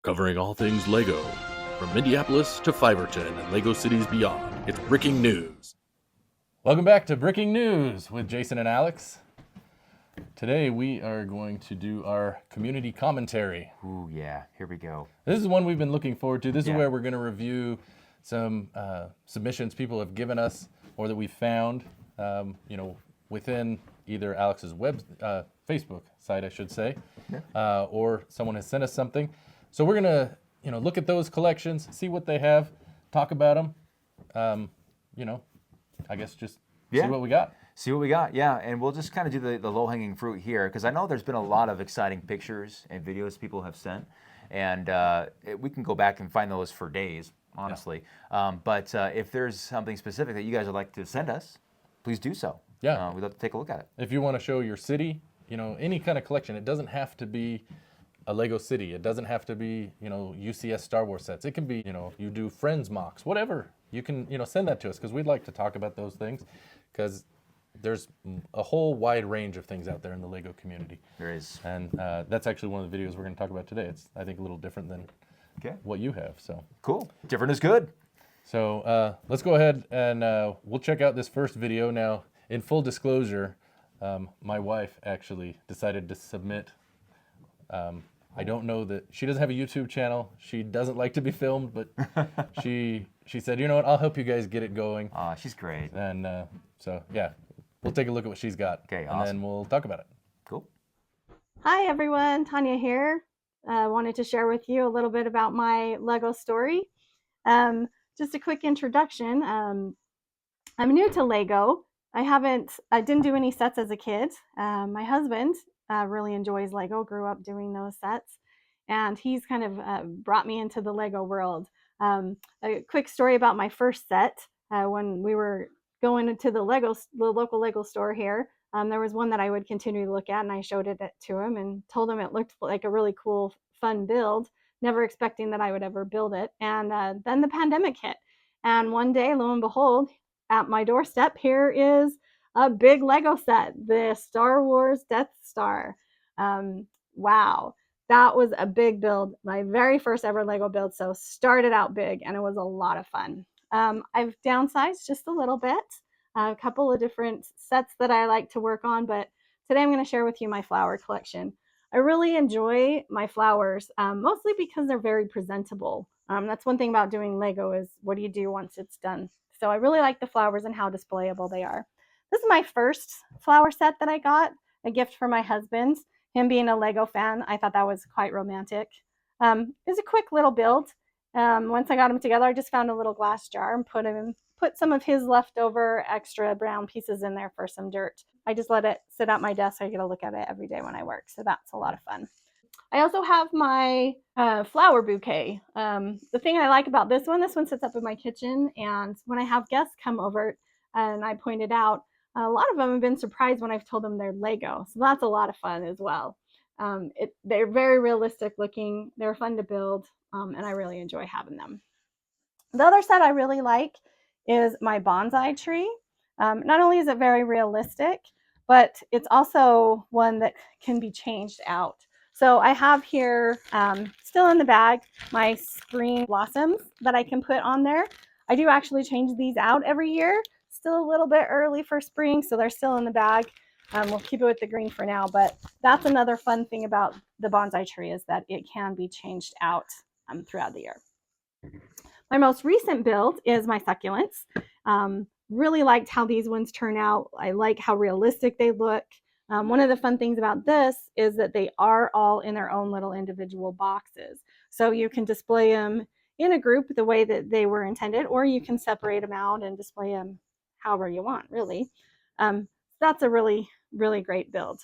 Covering all things LEGO, from Minneapolis to Fiverton and LEGO cities beyond. It's Breaking News. Welcome back to Breaking News with Jason and Alex. Today we are going to do our community commentary. Ooh, yeah, here we go. This is one we've been looking forward to. This is where we're going to review some submissions people have given us or that we found, within either Alex's Facebook site, I should say, or someone has sent us something. So we're going to, look at those collections, see what they have, talk about them. I guess just see what we got. See what we got, yeah. And we'll just kind of do the low-hanging fruit here, because I know there's been a lot of exciting pictures and videos people have sent. And we can go back and find those for days, honestly. Yeah. But if there's something specific that you guys would like to send us, please do so. Yeah. We'd love to take a look at it. If you want to show your city, any kind of collection, it doesn't have to be a Lego city. It doesn't have to be, UCS Star Wars sets. It can be, you do Friends mocks, whatever. You can, send that to us, because we'd like to talk about those things, because there's a whole wide range of things out there in the Lego community. There is. And that's actually one of the videos we're going to talk about today. It's, I think, a little different than what you have. So cool. Different is good. So let's go ahead and we'll check out this first video. Now, in full disclosure, my wife actually decided to submit. I don't know that she doesn't have a YouTube channel. She doesn't like to be filmed, but she said, you know what, I'll help you guys get it going. She's great. And so, yeah, we'll take a look at what she's got. Okay, awesome. And then we'll talk about it. Cool. Hi, everyone. Tanya here. Wanted to share with you a little bit about my Lego story. Just a quick introduction. I'm new to Lego. I didn't do any sets as a kid. My husband really enjoys Lego, grew up doing those sets, and he's kind of brought me into the Lego world. A quick story about my first set. When we were going into the local Lego store here, there was one that I would continue to look at, and I showed it to him and told him it looked like a really cool, fun build, never expecting that I would ever build it. And then the pandemic hit, and one day, lo and behold, at my doorstep, here is a big Lego set, the Star Wars Death Star. Wow, that was a big build. My very first ever Lego build, so started out big, and it was a lot of fun. I've downsized just a little bit, a couple of different sets that I like to work on, but today I'm going to share with you my flower collection. I really enjoy my flowers, mostly because they're very presentable. That's one thing about doing Lego is what do you do once it's done? So I really like the flowers and how displayable they are. This is my first flower set that I got, a gift for my husband. Him being a Lego fan, I thought that was quite romantic. It was a quick little build. Once I got them together, I just found a little glass jar and put some of his leftover extra brown pieces in there for some dirt. I just let it sit at my desk so I get to look at it every day when I work. So that's a lot of fun. I also have my flower bouquet. The thing I like about this one sits up in my kitchen, and when I have guests come over, and I pointed out, a lot of them have been surprised when I've told them they're Lego. So that's a lot of fun as well. They're very realistic looking. They're fun to build, and I really enjoy having them. The other set I really like is my bonsai tree. Not only is it very realistic, but it's also one that can be changed out. So I have here, still in the bag, my spring blossoms that I can put on there. I do actually change these out every year. Still a little bit early for spring, so they're still in the bag. We'll keep it with the green for now, but that's another fun thing about the bonsai tree is that it can be changed out throughout the year. My most recent build is my succulents. Really liked how these ones turn out. I like how realistic they look. One of the fun things about this is that they are all in their own little individual boxes. So you can display them in a group the way that they were intended, or you can separate them out and display them however you want, really. That's a really, really great build.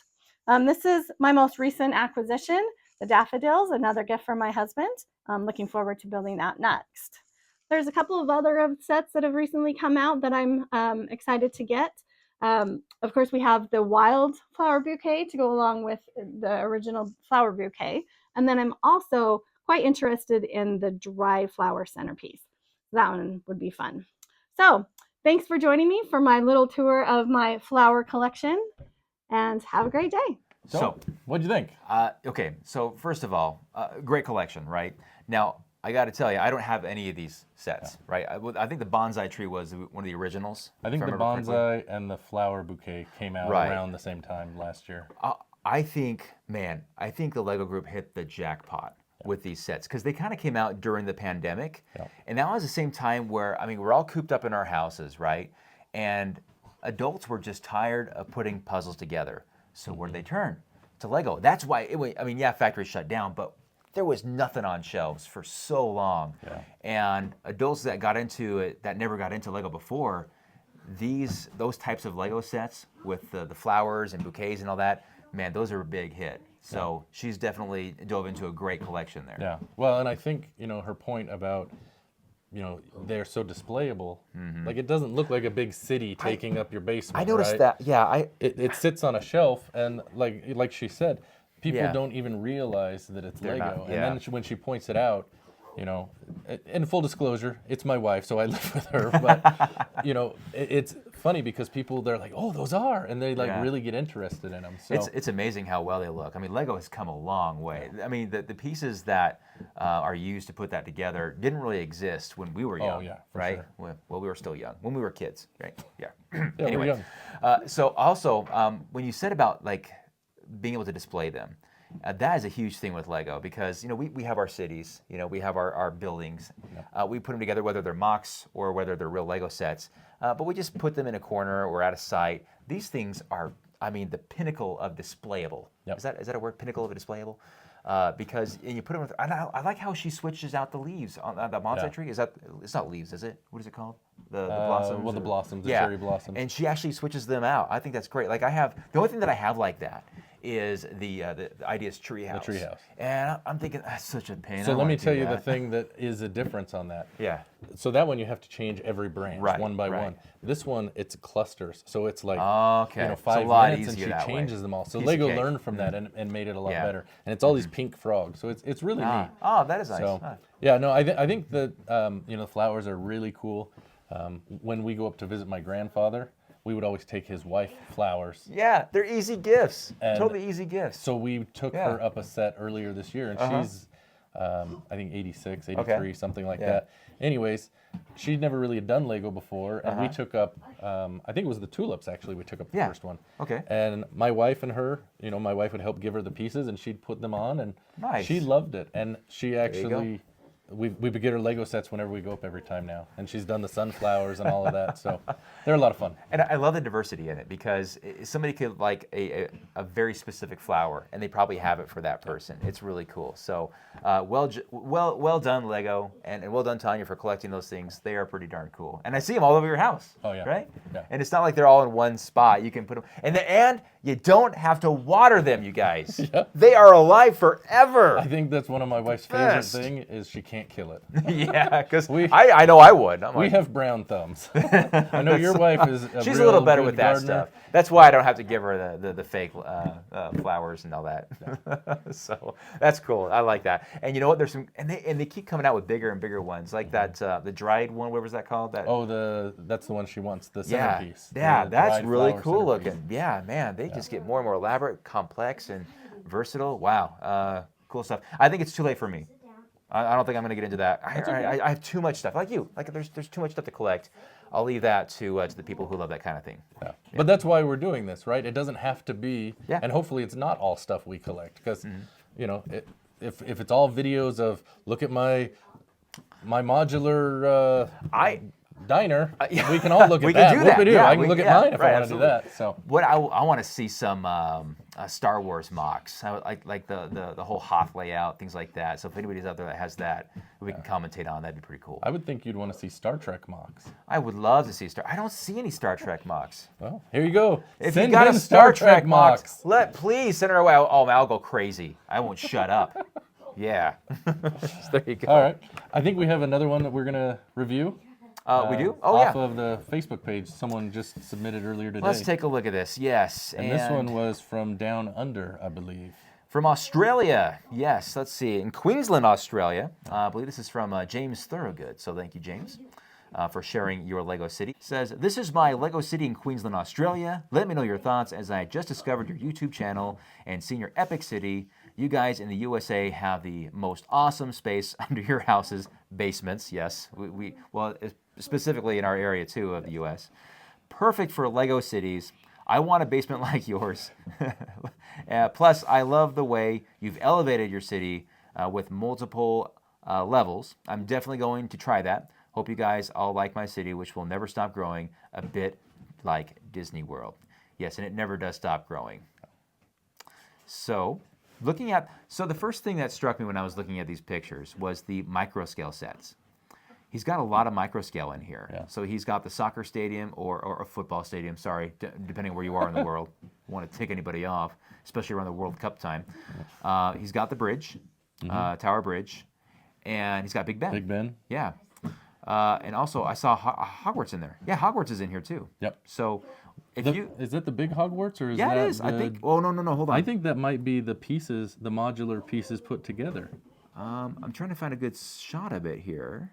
This is my most recent acquisition, the daffodils, another gift from my husband. I'm looking forward to building that next. There's a couple of other sets that have recently come out that I'm excited to get. Of course, we have the wild flower bouquet to go along with the original flower bouquet. And then I'm also quite interested in the dry flower centerpiece. That one would be fun. So thanks for joining me for my little tour of my flower collection, and have a great day. So what'd you think? Okay, so first of all, great collection, right? Now, I got to tell you, I don't have any of these sets, right? I think the bonsai tree was one of the originals. I think if the remember correctly. bonsai and the flower bouquet came out Right. around the same time last year. I think the Lego group hit the jackpot with these sets because they kind of came out during the pandemic. Yeah. And that was the same time where, I mean, we're all cooped up in our houses, right? And adults were just tired of putting puzzles together. So where did they turn? To Lego. That's why, factories shut down, but there was nothing on shelves for so long. Yeah. And adults that got into it, that never got into Lego before, those types of Lego sets with the flowers and bouquets and all that, man, those are a big hit. So she's definitely dove into a great collection there. Yeah. Well, and I think, her point about, they're so displayable. Like it doesn't look like a big city taking up your basement. I noticed right? that. Yeah, It sits on a shelf, and like she said, people Yeah. don't even realize that it's They're Lego. not- And yeah. then when she points it out, in full disclosure, it's my wife, so I live with her. But it's funny because they're like, "Oh, those are," and they Yeah. really get interested in them. So it's amazing how well they look. I mean, Lego has come a long way. I mean, the pieces that are used to put that together didn't really exist when we were young, yeah, for right? sure. Well, we were still young when we were kids, right? Yeah. yeah, we're Anyway, young. so also when you said about like being able to display them, that is a huge thing with Lego because we have our cities, we have our buildings, we put them together whether they're mocks or whether they're real Lego sets, but we just put them in a corner or out of sight. These things are, I mean, the pinnacle of displayable. Yep. Is that a word? Pinnacle of displayable? Because and you put them with, and I like how she switches out the leaves on the bonsai Yeah. tree. It's not leaves, is it? What is it called? The blossoms? Well, the or- blossoms, the yeah. cherry blossoms. And she actually switches them out. I think that's great. Like the only thing that I have like that is the Ideas treehouse. The treehouse. And I'm thinking that's such a pain. I So don't let me wanna do tell you the that. thing that is a difference on that. Yeah. So that one you have to change every branch Right, one by right. one. This one it's clusters, so it's like Okay. It's a 5 lot minutes and easier she that way. changes them all. So Piece of Lego cake. learned from that and made it a lot Yeah. better. And it's all these pink frogs, so it's really neat. Oh, that is nice. So Huh. yeah, no, I think that the flowers are really cool. When we go up to visit my grandfather, we would always take his wife flowers. Yeah, they're easy gifts. And Totally easy gifts. So we took Yeah. her up a set earlier this year, and she's, I think 86, 83, Okay. something like Yeah. that. Anyways, she'd never really done Lego before, and we took up, I think it was the tulips actually, we took up the Yeah. first one. Okay. And my wife and her, my wife would help give her the pieces, and she'd put them on, and Nice. she loved it. And she you go. actually, we get her Lego sets whenever we go up every time now. And she's done the sunflowers and all of that, so they're a lot of fun. And I love the diversity in it because somebody could like a very specific flower, and they probably have it for that person. It's really cool. So well done, Lego, and well done, Tanya, for collecting those things. They are pretty darn cool. And I see them all over your house. Oh, yeah. Right? Yeah. And it's not like they're all in one spot. You can put them, and you don't have to water them, you guys. Yeah. They are alive forever. I think that's one of my wife's favorite Best. thing is she can't kill it. Yeah, because We- I know I would. I'm We like, have brown thumbs. I know your wife is she's a real little better good with that gardener. stuff. That's why I don't have to give her the fake flowers and all that. So that's cool. I like that. And you know what? There's some, and they keep coming out with bigger and bigger ones, like that the dried one. What was that called? That Oh, that's the one she wants, the yeah, centerpiece. yeah, the that's dried really flower cool centerpiece. looking. Yeah, man, they just get more and more elaborate, complex, and versatile. Wow, cool stuff. I think it's too late for me. I don't think I'm going to get into that. I have too much stuff. Like you, like there's too much stuff to collect. I'll leave that to the people who love that kind of thing. Yeah. But that's why we're doing this, right? It doesn't have to be, Yeah. and hopefully it's not all stuff we collect, because if it's all videos of look at my modular diner, we can all look at We that. can do that. Whoop-a-doo. Yeah, I can look at mine if I right, want to do absolutely. that. So What I want to see some Star Wars mocks. I would like the whole Hoth layout, things like that. So if anybody's out there that has that, we can commentate on. That'd be pretty cool. I would think you'd want to see Star Trek mocks. I would love to see I don't see any Star Trek mocks. Well, here you go. If Send you got in a Star Trek mocks. please send it our way. I'll go crazy. I won't shut up. Yeah. There you go. All right. I think we have another one that we're going to review. We do? Oh, off yeah. of the Facebook page. Someone just submitted earlier today. Let's take a look at this. Yes. and this one was from Down Under, I believe. From Australia. Yes. Let's see. In Queensland, Australia. I believe this is from James Thorogood. So thank you, James, for sharing your Lego City. Says, this is my Lego City in Queensland, Australia. Let me know your thoughts as I just discovered your YouTube channel and seen your epic city. you guys in the USA have the most awesome space under your houses, basements. Yes, well, specifically in our area too of the US. Perfect for Lego cities. I want a basement like yours. Plus, I love the way you've elevated your city with multiple levels. I'm definitely going to try that. Hope you guys all like my city, which will never stop growing, a bit like Disney World. Yes, and it never does stop growing. So, the first thing that struck me when I was looking at these pictures was the micro scale sets. He's got a lot of micro scale in here. Yeah. So he's got the soccer stadium or a football stadium, depending on where you are in the world. I don't want to take anybody off, especially around the World Cup time. He's got the bridge, Tower Bridge, and he's got Big Ben. Big Ben. Yeah. And also, I saw Hogwarts in there. Yeah, Hogwarts is in here too. Yep. So, Is that the big Hogwarts, or is yeah, that it is. I think. Oh no, hold on. I think that might be the pieces, the modular pieces put together. I'm trying to find a good shot of it here.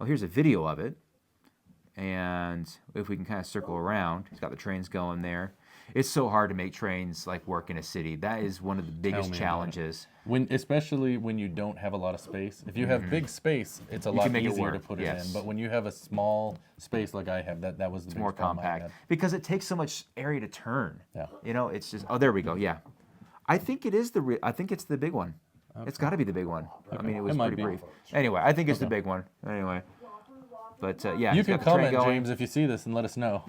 Oh, here's a video of it. And if we can kind of circle around, he's got the trains going there. It's so hard to make trains like work in a city. That is one of the biggest challenges. Especially when you don't have a lot of space. If you have big space, it's a lot easier to put it in. But when you have a small space like I have, that was the it's more compact because it takes so much area to turn. Yeah. You know, it's just there we go. Yeah, I think it is I think it's the big one. Okay. It's got to be the big one. Okay. I mean, it was pretty brief. Anyway, I think it's the big one. Anyway, but yeah, you can comment, James, if you see this and let us know.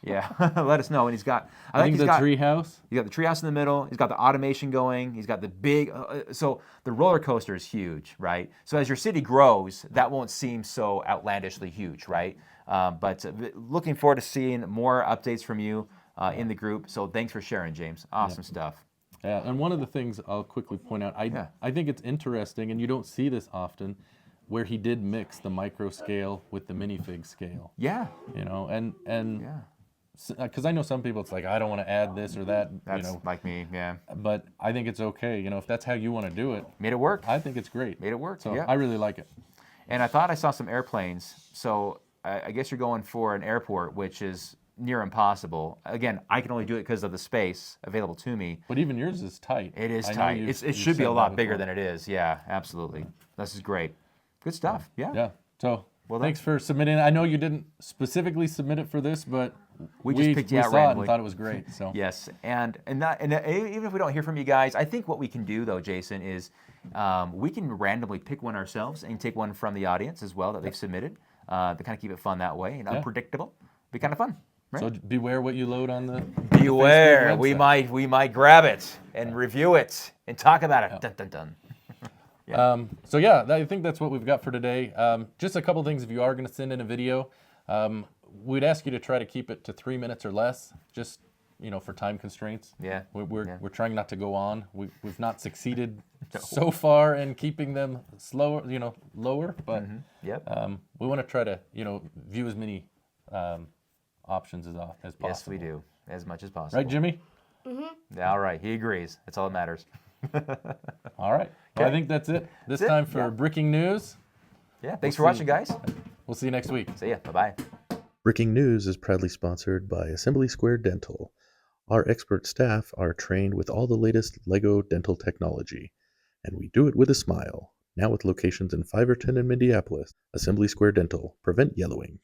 Yeah, let us know. And he's got. I think the treehouse. He's got the treehouse in the middle. He's got the automation going. He's got the big. So the roller coaster is huge, right? So as your city grows, that won't seem so outlandishly huge, right? But looking forward to seeing more updates from you in the group. So thanks for sharing, James. Awesome stuff. Yeah, and one of the things I'll quickly point out, I think it's interesting, and you don't see this often, where he did mix the micro scale with the minifig scale. Yeah. You know, and because I know some people, it's like, I don't want to add this or that. That's like me, yeah. But I think it's okay. You know, if that's how you want to do it. Made it work. I think it's great. Made it work, so I really like it. And I thought I saw some airplanes. So I guess you're going for an airport, which is near impossible. Again, I can only do it because of the space available to me. But even yours is tight. It is tight. It should be a lot bigger than it is. Yeah, absolutely. This is great. Good stuff. Yeah. Yeah. So thanks for submitting. I know you didn't specifically submit it for this, but we just picked you out randomly. Saw it and thought it was great. So yes, and even if we don't hear from you guys, I think what we can do though, Jason, is we can randomly pick one ourselves and take one from the audience as well that they've submitted to kind of keep it fun that way and unpredictable. Be kind of fun. Right? So beware what you load on the. Beware, we might grab it and review it and talk about it. Dun dun dun. Yeah. I think that's what we've got for today. Just a couple things. If you are going to send in a video, we'd ask you to try to keep it to 3 minutes or less, just for time constraints. Yeah. We're trying not to go on. We've not succeeded so far in keeping them slower, lower, but we want to try to view as many options as possible. Yes, we do, as much as possible. Right, Jimmy? Mm-hmm. Yeah, all right. He agrees. That's all that matters. All right. Well, I think that's it this time for Bricking News. Yeah. Thanks for watching, guys. We'll see you next week. See ya. Bye-bye. Bricking News is proudly sponsored by Assembly Square Dental. Our expert staff are trained with all the latest Lego dental technology, and we do it with a smile. Now with locations in Fiverton and Minneapolis, Assembly Square Dental. Prevent yellowing.